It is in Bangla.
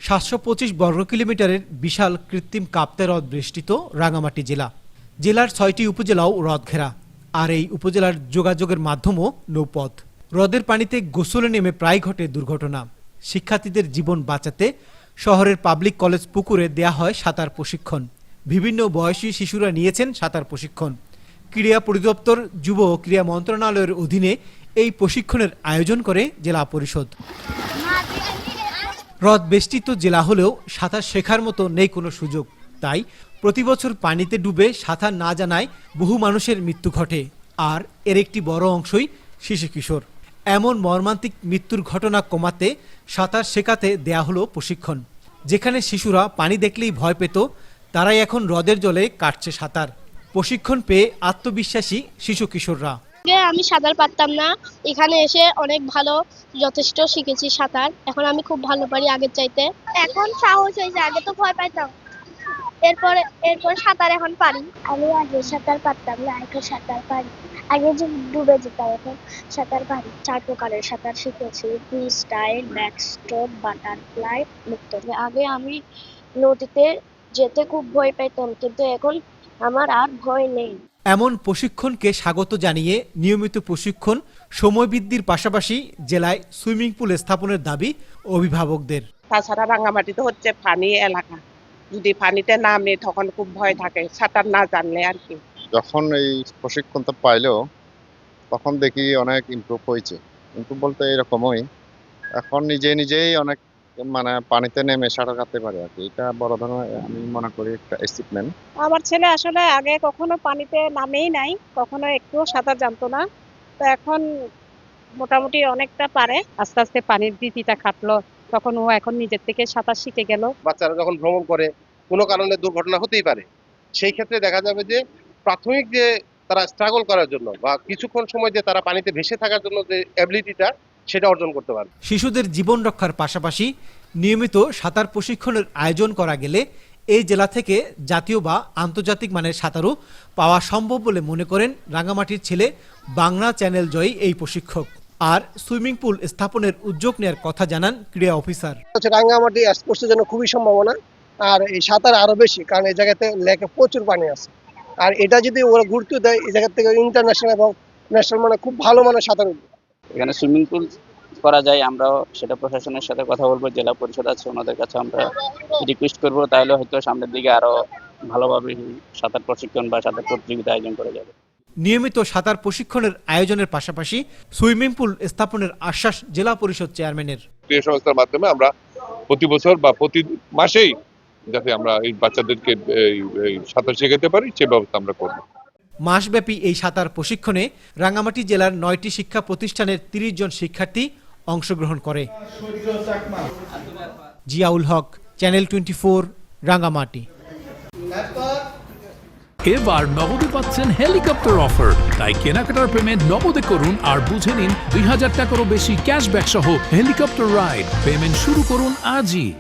725 বর্গ কিলোমিটারের বিশাল কৃত্রিম কাপ্তে হ্রদ বেষ্টিত রাঙামাটি জেলার 6টি উপজেলাও হ্রদ ঘেরা। আর এই উপজেলার যোগাযোগের মাধ্যমও নৌপথ। হ্রদের পানিতে গোসলে নেমে প্রায় ঘটে দুর্ঘটনা। শিক্ষার্থীদের জীবন বাঁচাতে শহরের পাবলিক কলেজ পুকুরে দেয়া হয় সাঁতার প্রশিক্ষণ। বিভিন্ন বয়সী শিশুরা নিয়েছেন সাঁতার প্রশিক্ষণ। ক্রীড়া পরিদপ্তর যুব ও ক্রীড়া মন্ত্রণালয়ের অধীনে এই প্রশিক্ষণের আয়োজন করে জেলা পরিষদ। হ্রদ বেষ্টিত জেলা হলেও সাঁতার শেখার মতো নেই কোনো সুযোগ। তাই প্রতিবছর পানিতে ডুবে সাঁতার না জানায় বহু মানুষের মৃত্যু ঘটে। আর এর একটি বড় অংশই শিশু কিশোর। এমন মর্মান্তিক মৃত্যুর ঘটনা কমাতে সাঁতার শেখাতে দেয়া হলো প্রশিক্ষণ। যেখানে শিশুরা পানি দেখলেই ভয় পেত, তারাই এখন হ্রদের জলে কাটছে সাঁতার। প্রশিক্ষণ পেয়ে আত্মবিশ্বাসী শিশু কিশোররা। আমি সাঁতার পারতাম না, এখানে এসে অনেক ভালো যথেষ্ট শিখেছি সাঁতার। এখন আমি খুব ভালো পারি আগের চাইতে। এখন সাহস হয়েছে, আগে তো ভয় পাইতাম, এরপর সাঁতার এখন পারি। আমি আগে সাঁতার পারতাম না, এখন সাঁতার পারি। আগে যে ডুবে যেতাম, এখন সাঁতার পারি। 4 প্রকারের সাঁতার শিখেছি: free style, back stroke, butterfly, মুক্ত। আগে আমি নদীতে যেতে খুব ভয় পাইতাম, কিন্তু এখন আমার আর ভয় নেই। এমন প্রশিক্ষণকে স্বাগত জানিয়ে নিয়মিত প্রশিক্ষণ সময় বৃদ্ধির পাশাপাশি জেলায় সুইমিং পুল স্থাপনের দাবি অভিভাবকদের। তাছাড়া রাঙামাটিতে হচ্ছে পানি এলাকা, যদি পানিতে নামে তখন খুব ভয় থাকে সাঁতার না জানলে আর কি। যখন এই প্রশিক্ষণটা পাইলো তখন দেখি অনেক ইমপ্রুভ হয়েছে। ইমপ্রুভ বলতে এরকমই, এখন নিজেই অনেক পানিতে নেমে সাঁতার কাটতে পারে আর কি। এটা বড় ধরনের আমি মনে করি একটা অ্যাচিভমেন্ট। আমার ছেলে আসলে আগে কখনো পানিতে নামেই নাই, কখনো একটুও সাঁতার জানতো না, তো এখন মোটামুটি অনেকটা পারে। আস্তে আস্তে পানির ভীতিটা কাটলো, তখন ও এখন নিজের থেকে সাঁতার শিখে গেল। বাচ্চারা যখন ভ্রমণ করে কোনো কারণে দুর্ঘটনা হতেই পারে, সেই ক্ষেত্রে দেখা যাবে যে প্রাথমিক যে তারা স্ট্রাগল করার জন্য বা কিছুক্ষণ সময় যে তারা পানিতে ভেসে থাকার জন্য যে অ্যাবিলিটিটা, সেটা অর্জন করতে পারে। শিশুদের জীবন রক্ষার পাশাপাশি নিয়মিত সাঁতার প্রশিক্ষণের আয়োজন করা গেলে এই জেলা থেকে জাতীয় বা আন্তর্জাতিক মানের সাঁতারু পাওয়া সম্ভব বলে মনে করেন রাঙামাটির ছেলে বাংলা চ্যানেল জয়ী এই প্রশিক্ষক। আর সুইমিং পুল স্থাপনের উদ্যোগ নেওয়ার কথা জানান ক্রীড়া অফিসার। রাঙামাটি স্পোর্টসের জন্য খুবই সম্ভাবনা, আর এই সাঁতার আরো বেশি, কারণ এই জায়গাতে লেকে প্রচুর পানি আছে। আর এটা যদি ওরা গুরুত্ব দেয়, এই জায়গা থেকে ইন্টারন্যাশনাল এবং ন্যাশনাল মানে খুব ভালো মানের সাঁতার উঠবে। এখানে সুইমিং পুল করা যায়, আমরাও সেটা প্রশাসনের সাথে কথা বলবো। জেলা পরিষদ আছে, ওনাদের কাছে আমরা রিকোয়েস্ট করবো, তাহলে হয়তো সামনের দিকে আরো ভালোভাবে সাঁতার প্রশিক্ষণ বা সাঁতার প্রতিযোগিতা আয়োজন করা যাবে। নিয়মিত সাঁতার প্রশিক্ষণের আয়োজনের পাশাপাশি সুইমিং পুল স্থাপনের আশ্বাস জেলা পরিষদ চেয়ারম্যানের। ক্রীড়া সংস্থার মাধ্যমে আমরা প্রতি বছর বা প্রতি মাসেই যাতে আমরা এই বাচ্চাদেরকে সাঁতার শেখাতে পারি সে ব্যবস্থা আমরা করব। মাসব্যাপী এই সাঁতার প্রশিক্ষণে রাঙামাটি জেলার 9টি শিক্ষা প্রতিষ্ঠানের 30 জন শিক্ষার্থী অংশগ্রহণ করে। জিয়াউল হক, চ্যানেল 24, রাঙামাটি। এবার নগদে পাচ্ছেন হেলিকপ্টার অফার, তাই কেনাকাটার পেমেন্ট নগদে করুন আর বুঝে নিন 2000 টাকারও বেশি ক্যাশব্যাক সহ হেলিকপ্টার রাইড। পেমেন্ট শুরু করুন আজই।